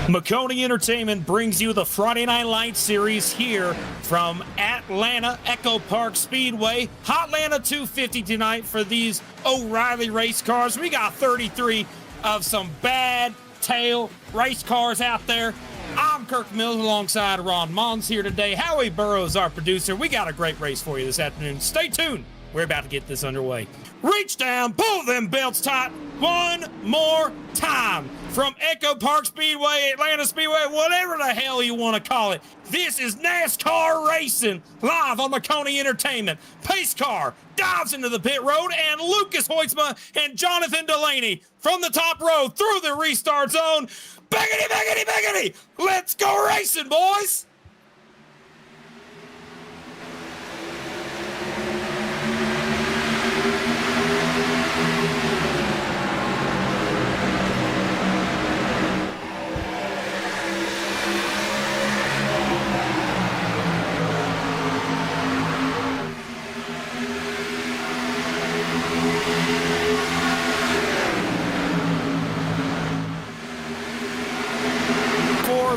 McConey Entertainment brings you the Friday Night Lights series here from Atlanta Echo Park Speedway. Hotlanta 250 tonight for these O'Reilly race cars. We got 33 of some bad tail race cars out there. I'm Kirk Mills alongside Ron Mons here today. Howie Burrows, our producer. We got a great race for you this afternoon. Stay tuned. We're about to get this underway. Reach down, pull them belts tight one more time. From Echo Park Speedway, Atlanta Speedway, whatever the hell you want to call it. This is NASCAR racing live on McConey Entertainment. Pace car dives into the pit road, and Lucas Hoytsma and Jonathan Delaney from the top row through the restart zone. Biggity, biggity, biggity. Let's go racing, boys.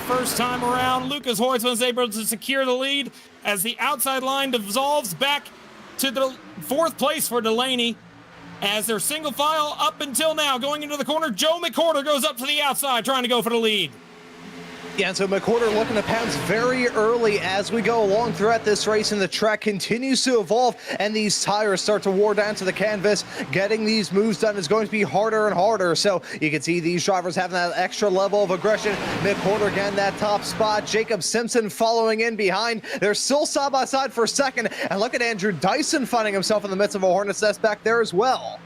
First time around, Lucas Hoytsma is able to secure the lead as the outside line dissolves back to the fourth place for Delaney as they're single file up until now. Going into the corner, Joe McWhorter goes up to the outside trying to go for the lead. Yeah, and so McWhorter looking to pounce very early as we go along throughout this race, and the track continues to evolve, and these tires start to wear down to the canvas. Getting these moves done is going to be harder and harder, so you can see these drivers having that extra level of aggression. McWhorter again, that top spot. Jacob Simpson following in behind. They're still side by side for second, and look at Andrew Dyson finding himself in the midst of a Hornet's Nest back there as well.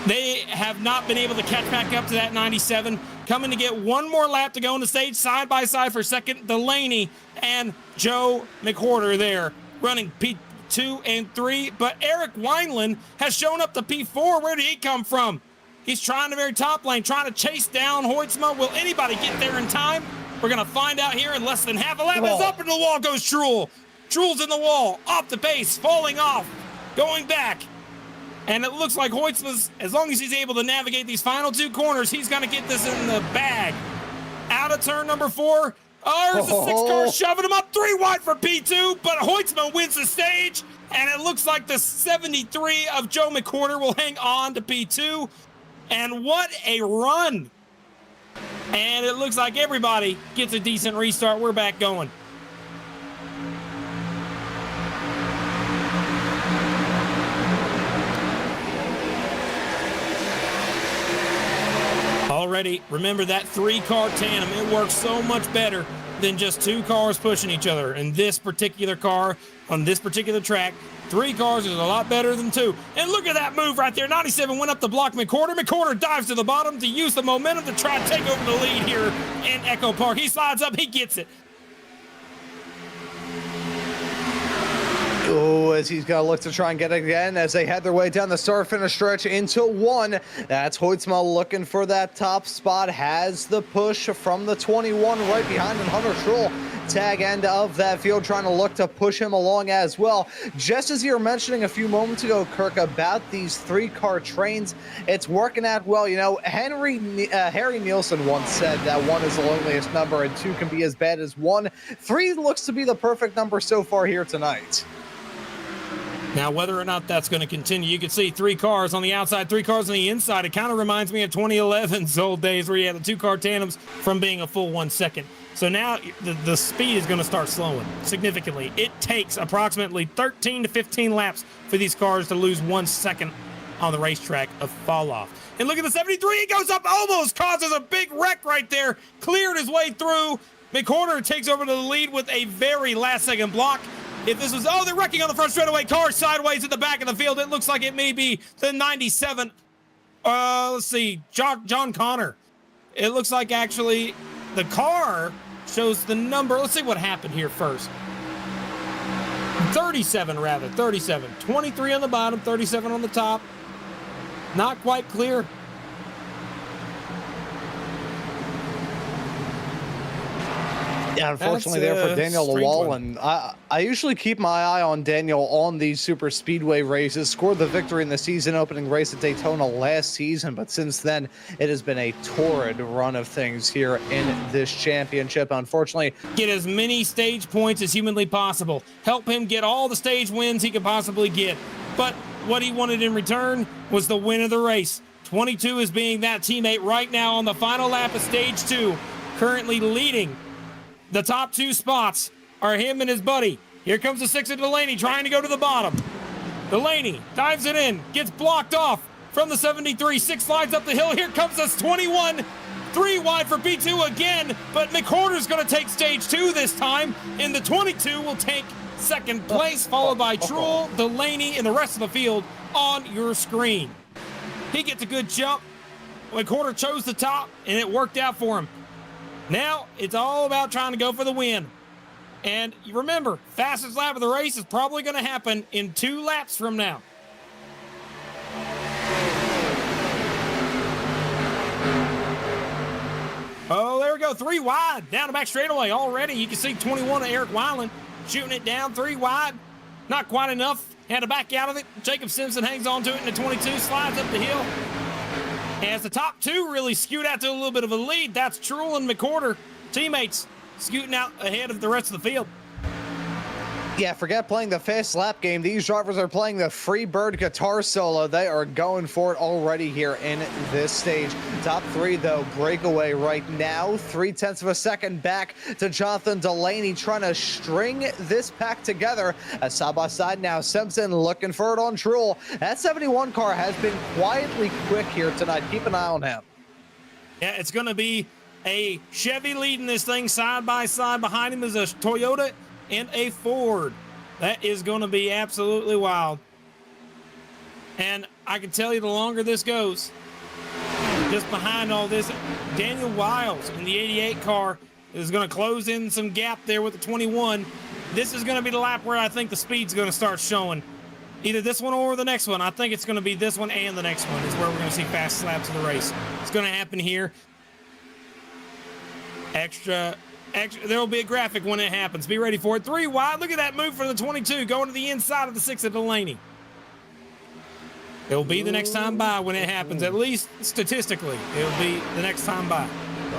They have not been able to catch back up to that 97. Coming to get one more lap to go on the stage, side by side for second. Delaney and Joe McWhorter there running P2 and 3. But Eric Wineland has shown up to P4. Where did he come from? He's trying the very top lane, trying to chase down Hoytsma. Will anybody get there in time? We're going to find out here in less than half a lap. As up into the wall goes Truel. Truel's in the wall, off the pace, falling off, going back. And it looks like Hoytsma's, as long as he's able to navigate these final two corners, he's going to get this in the bag. Out of turn number 4. Oh, there's the 6 car shoving him up. 3 wide for P2, but Hoytsma wins the stage. And it looks like the 73 of Joe McWhorter will hang on to P2. And what a run. And it looks like everybody gets a decent restart. We're back going. Already, remember that 3-car tandem, it works so much better than just 2 cars pushing each other. In this particular car, on this particular track, 3 cars is a lot better than 2. And look at that move right there. 97 went up the block McWhorter. McWhorter dives to the bottom to use the momentum to try to take over the lead here in Echo Park. He slides up, he gets it. Oh, as he's going to look to try and get it again as they head their way down the start-finish stretch into 1. That's Hoytsma looking for that top spot. Has the push from the 21 right behind him. Hunter Truel, tag end of that field, trying to look to push him along as well. Just as you were mentioning a few moments ago, Kirk, about these 3-car trains, it's working out well. You know, Harry Nielsen once said that 1 is the loneliest number and 2 can be as bad as 1. 3 looks to be the perfect number so far here tonight. Now, whether or not that's going to continue, you can see 3 cars on the outside, 3 cars on the inside. It kind of reminds me of 2011's old days where you had the 2-car tandems from being a full 1 second. So now the speed is going to start slowing significantly. It takes approximately 13 to 15 laps for these cars to lose 1 second on the racetrack of fall off. And look at the 73. He goes up, almost causes a big wreck right there. Cleared his way through. McWhorter takes over to the lead with a very last-second block. If this was, they're wrecking on the front straightaway. Car sideways at the back of the field. It looks like it may be the 97. Let's see, John Connor. It looks like actually the car shows the number. Let's see what happened here first. 37 rather, 37. 23 on the bottom, 37 on the top. Not quite clear. Yeah, unfortunately there for Daniel Llewellyn. I usually keep my eye on Daniel on these super speedway races. Scored the victory in the season opening race at Daytona last season, but since then it has been a torrid run of things here in this championship. Unfortunately, get as many stage points as humanly possible. Help him get all the stage wins he could possibly get. But what he wanted in return was the win of the race. 22 is being that teammate right now on the final lap of stage 2, currently leading. The top 2 spots are him and his buddy. Here comes the 6 of Delaney trying to go to the bottom. Delaney dives it in, gets blocked off from the 73. 6 slides up the hill. Here comes this 21. 3 wide for P2 again, but McWhorter's going to take stage 2 this time, and the 22 will take second place, followed by Truel, Delaney, and the rest of the field on your screen. He gets a good jump. McWhorter chose the top, and it worked out for him. Now, it's all about trying to go for the win. And remember, fastest lap of the race is probably going to happen in 2 laps from now. Oh, there we go. 3 wide. Down the back straightaway already. You can see 21 of Eric Weiland shooting it down 3 wide. Not quite enough. Had to back out of it. Jacob Simpson hangs on to it in the 22, slides up the hill. As the top 2 really scoot out to a little bit of a lead, that's Truel and McWhorter, teammates, scooting out ahead of the rest of the field. Yeah, forget playing the fast lap game. These drivers are playing the Freebird guitar solo. They are going for it already here in this stage. Top 3, though, breakaway right now. 0.3 of a second back to Jonathan Delaney, trying to string this pack together. As side by side now, Simpson looking for it on Truel. That 71 car has been quietly quick here tonight. Keep an eye on him. Yeah, it's going to be a Chevy leading this thing side by side. Behind him is a Toyota and a Ford. That is going to be absolutely wild. And I can tell you, the longer this goes, just behind all this, Daniel Wiles in the 88 car is going to close in some gap there with the 21. This is going to be the lap where I think the speed's going to start showing. Either this one or the next one. I think it's going to be this one and the next one is where we're going to see fast laps of the race. It's going to happen here. Extra, there will be a graphic when it happens. Be ready for it. 3 wide. Look at that move for the 22 going to the inside of the 6 of Delaney. It'll be the next time by when it happens. At least statistically, it'll be the next time by.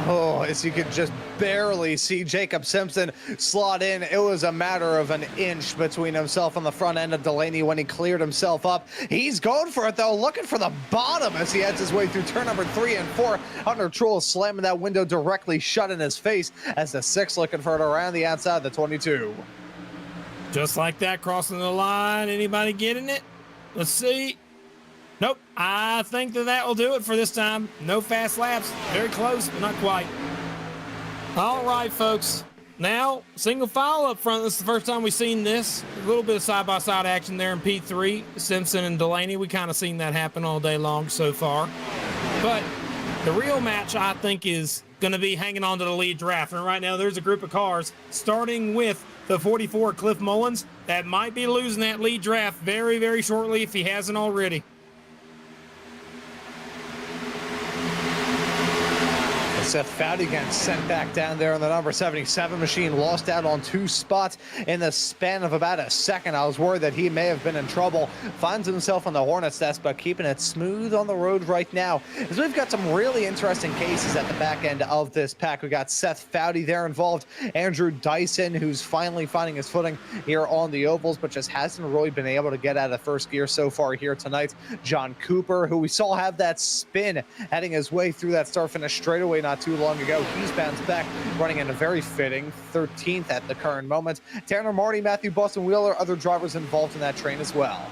Oh, as you could just barely see Jacob Simpson slot in. It was a matter of an inch between himself and the front end of Delaney when he cleared himself up. He's going for it, though, looking for the bottom as he heads his way through turn number 3 and 4. Hunter Truel slamming that window directly shut in his face as the 6 looking for it around the outside of the 22. Just like that, crossing the line. Anybody getting it? Let's see. Nope, I think that will do it for this time. No fast laps. Very close, but not quite. All right, folks. Now, single file up front. This is the first time we've seen this. A little bit of side-by-side action there in P3. Simpson and Delaney, we kind of seen that happen all day long so far. But the real match, I think, is going to be hanging on to the lead draft. And right now, there's a group of cars, starting with the 44 Cliff Mullins, that might be losing that lead draft very, very shortly if he hasn't already. Seth Foudy gets sent back down there on the number 77 machine, lost out on 2 spots in the span of about a second. I was worried that he may have been in trouble. Finds himself on the Hornets nest, but keeping it smooth on the road right now. As we've got some really interesting cases at the back end of this pack. We got Seth Foudy there involved, Andrew Dyson, who's finally finding his footing here on the ovals, but just hasn't really been able to get out of first gear so far here tonight. John Cooper, who we saw have that spin heading his way through that start-finish straightaway not too long ago. He's bounced back, running in a very fitting 13th at the current moment. Tanner Marty, Matthew Boston Wheeler, other drivers involved in that train as well.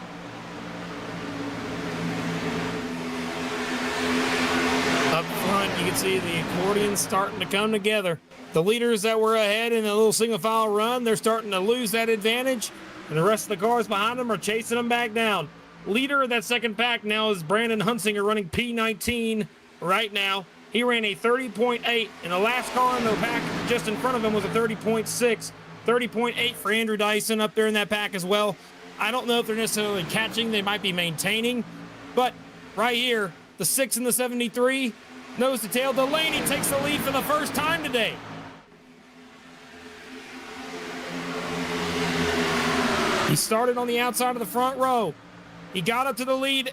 Up front, you can see the accordion starting to come together. The leaders that were ahead in a little single file run, they're starting to lose that advantage, and the rest of the cars behind them are chasing them back down. Leader of that second pack now is Brandon Hunsinger, running P19 right now. He ran a 30.8, and the last car in the pack just in front of him was a 30.6. 30.8 for Andrew Dyson up there in that pack as well. I don't know if they're necessarily catching. They might be maintaining. But right here, the 6 and the 73, nose to tail. Delaney takes the lead for the first time today. He started on the outside of the front row. He got up to the lead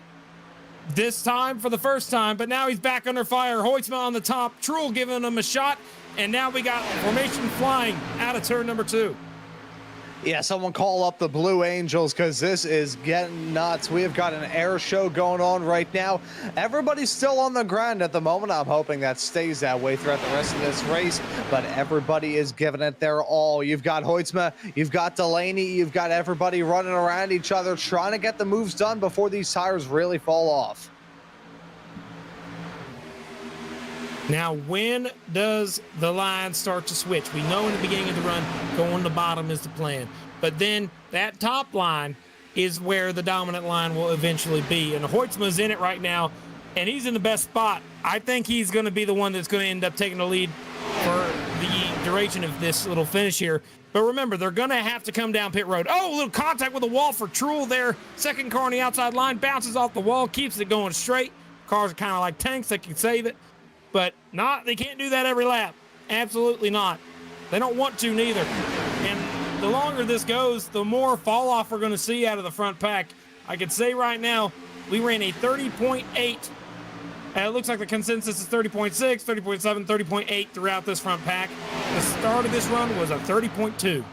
this time for the first time, but now he's back under fire. Hoytsma on the top, Truhl giving him a shot, and now we got formation flying out of turn number 2. Yeah, someone call up the Blue Angels because this is getting nuts. We have got an air show going on right now. Everybody's still on the ground at the moment. I'm hoping that stays that way throughout the rest of this race, but everybody is giving it their all. You've got Hoytsma, you've got Delaney, you've got everybody running around each other trying to get the moves done before these tires really fall off. Now, when does the line start to switch? We know in the beginning of the run, going to bottom is the plan. But then that top line is where the dominant line will eventually be. And Hoytsma's in it right now, and he's in the best spot. I think he's going to be the one that's going to end up taking the lead for the duration of this little finish here. But remember, they're going to have to come down pit road. Oh, a little contact with the wall for Truhl there. Second car on the outside line, bounces off the wall, keeps it going straight. Cars are kind of like tanks that can save it. But they can't do that every lap. Absolutely not. They don't want to neither. And the longer this goes, the more fall off we're going to see out of the front pack. I could say right now, we ran a 30.8. It looks like the consensus is 30.6, 30.7, 30.8 throughout this front pack. The start of this run was a 30.2.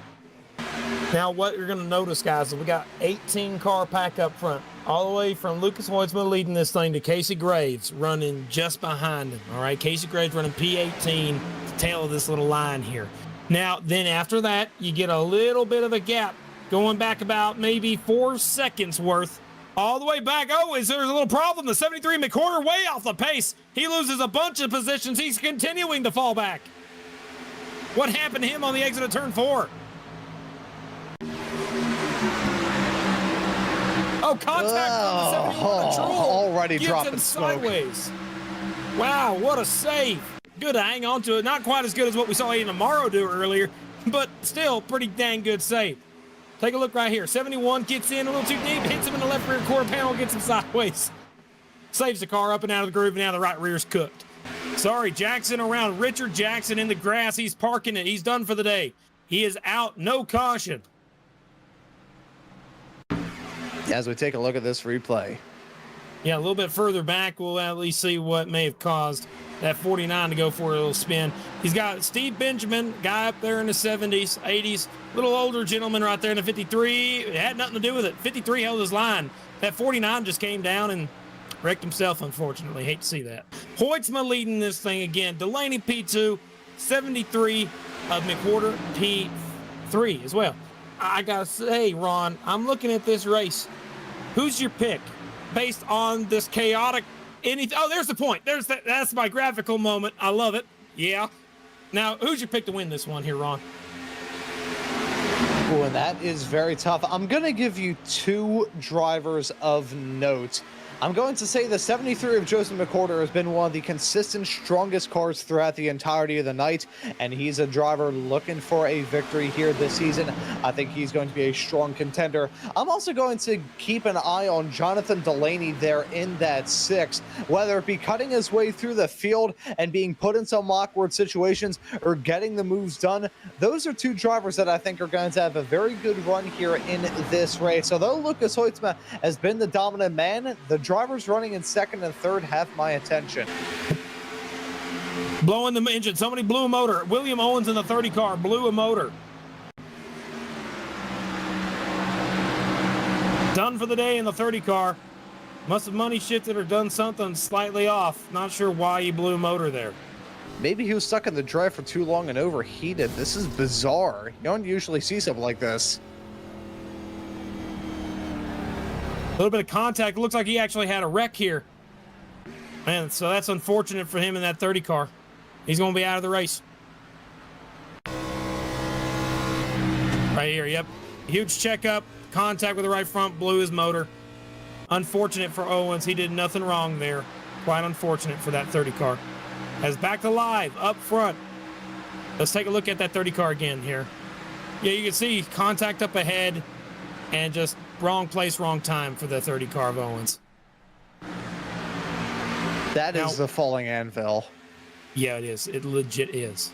Now, what you're going to notice, guys, is we got 18 car pack up front, all the way from Lucas Hoytsma leading this thing to Casey Graves running just behind him. All right, Casey Graves running P18, the tail of this little line here. Now, then after that, you get a little bit of a gap going back about maybe 4 seconds worth all the way back. Oh, there's a little problem. The 73 McWhorter way off the pace. He loses a bunch of positions. He's continuing to fall back. What happened to him on the exit of turn 4? Oh, contact on the 71 Truhl. Already Gives dropping him smoke. Sideways. Wow, what a save. Good to hang on to it. Not quite as good as what we saw Ian Amaro do earlier, but still pretty dang good save. Take a look right here. 71 gets in a little too deep, hits him in the left rear quarter panel, gets him sideways. Saves the car up and out of the groove, and now the right rear's cooked. Sorry, Jackson around. Richard Jackson in the grass. He's parking it. He's done for the day. He is out. No caution. As we take a look at this replay. Yeah, a little bit further back, we'll at least see what may have caused that 49 to go for a little spin. He's got Steve Benjamin, guy up there in the 70s, 80s, little older gentleman right there in the 53. It had nothing to do with it. 53 held his line. That 49 just came down and wrecked himself, unfortunately. Hate to see that. Hoytsma leading this thing again. Delaney P2, 73 of McWhorter P3 as well. I gotta say, Ron, I'm looking at this race. Who's your pick based on this chaotic anything? Oh, there's the point. That's my graphical moment. I love it. Yeah. Now, who's your pick to win this one here, Ron? Ooh, and that is very tough. I'm going to give you 2 drivers of note. I'm going to say the 73 of Joseph McWhorter has been one of the consistent, strongest cars throughout the entirety of the night, and he's a driver looking for a victory here this season. I think he's going to be a strong contender. I'm also going to keep an eye on Jonathan Delaney there in that 6, whether it be cutting his way through the field and being put in some awkward situations or getting the moves done. Those are 2 drivers that I think are going to have a very good run here in this race. Although Lucas Hoytsma has been the dominant man, the drivers running in 2nd and 3rd have my attention. Blowing the engine. Somebody blew a motor. William Owens in the 30 car blew a motor. Done for the day in the 30 car. Must have money shifted or done something slightly off. Not sure why he blew a motor there. Maybe he was stuck in the drive for too long and overheated. This is bizarre. You don't usually see something like this. A little bit of contact. Looks like he actually had a wreck here. Man, so that's unfortunate for him in that 30 car. He's going to be out of the race. Right here, yep. Huge checkup. Contact with the right front, blew his motor. Unfortunate for Owens. He did nothing wrong there. Quite unfortunate for that 30 car. As back to live, up front. Let's take a look at that 30 car again here. Yeah, you can see contact up ahead and just wrong place, wrong time for the 30 car of Owens. That is the falling anvil. Yeah, it is. It legit is.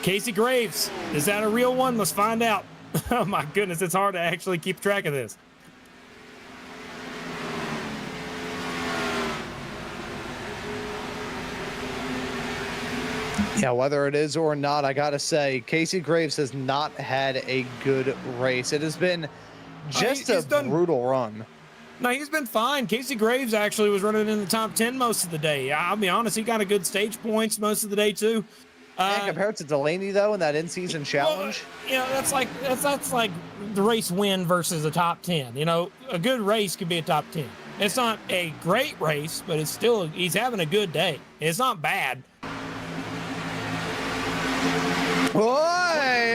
Casey Graves, is that a real one? Let's find out. Oh my goodness, it's hard to actually keep track of this. Yeah, whether it is or not, I gotta say, Casey Graves has not had a good race. It has been just a brutal run. No, he's been fine. Casey Graves actually was running in the top 10 most of the day. I'll be honest, he got a good stage points most of the day too. And compared to Delaney though in that in-season challenge, well, you know, that's like the race win versus a top 10. You know, a good race could be a top 10. It's not a great race, but it's still, he's having a good day. It's not bad. Boy,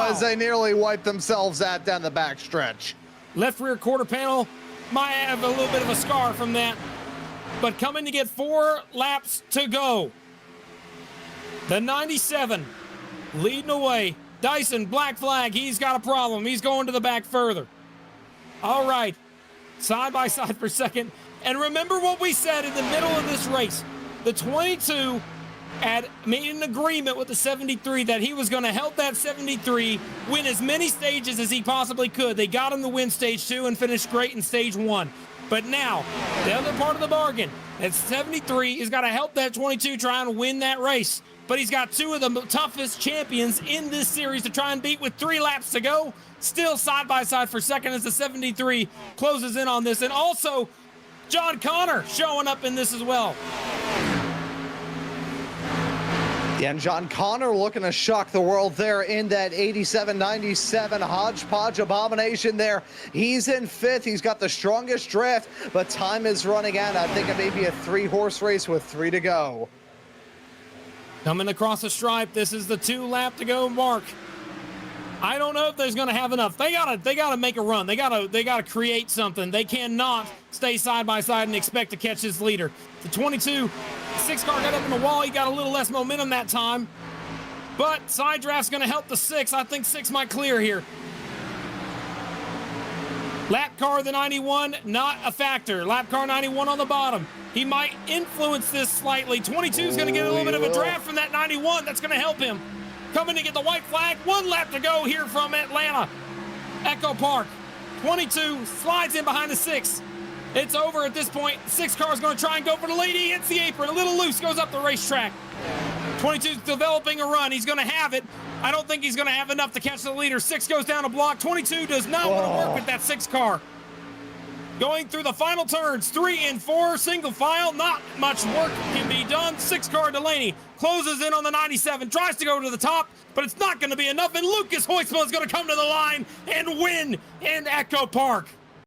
Wow. as they nearly wiped themselves out down the backstretch. Left rear quarter panel might have a little bit of a scar from that, but coming to get 4 laps to go. The 97 leading away. Dyson, black flag. He's got a problem. He's going to the back further. All right. Side by side for second. And remember what we said in the middle of this race. The 22 had made an agreement with the 73 that he was going to help that 73 win as many stages as he possibly could. They got him to win stage 2 and finished great in stage 1. But now, the other part of the bargain, that 73 has got to help that 22 try and win that race. But he's got 2 of the toughest champions in this series to try and beat with 3 laps to go. Still side by side for second as the 73 closes in on this. And also, John Connor showing up in this as well. Yeah, and John Connor looking to shock the world there in that 87-97 hodgepodge abomination there. He's in 5th. He's got the strongest draft, but time is running out. I think it may be a 3-horse race with 3 to go. Coming across the stripe, this is the 2 lap to go mark. I don't know if there's going to have enough. They gotta make a run. They gotta create something. They cannot stay side by side and expect to catch this leader. The 22, 6 car got up in the wall. He got a little less momentum that time, but side draft's going to help the 6. I think 6 might clear here. Lap car the 91, not a factor. Lap car 91 on the bottom. He might influence this slightly. 22 is going to get a little bit of a draft from that 91. That's going to help him. Coming to get the white flag. 1 lap to go here from Atlanta. Echo Park. 22 slides in behind the 6. It's over at this point. 6 car is going to try and go for the lead. He hits the apron. A little loose. Goes up the racetrack. 22 is developing a run. He's going to have it. I don't think he's going to have enough to catch the leader. 6 goes down a block. 22 does not want to work with that 6 car. Going through the final turns, 3 and 4, single file. Not much work can be done. 6 car Delaney closes in on the 97, tries to go to the top, but it's not going to be enough. And Lucas Hoytsma is going to come to the line and win in Echo Park.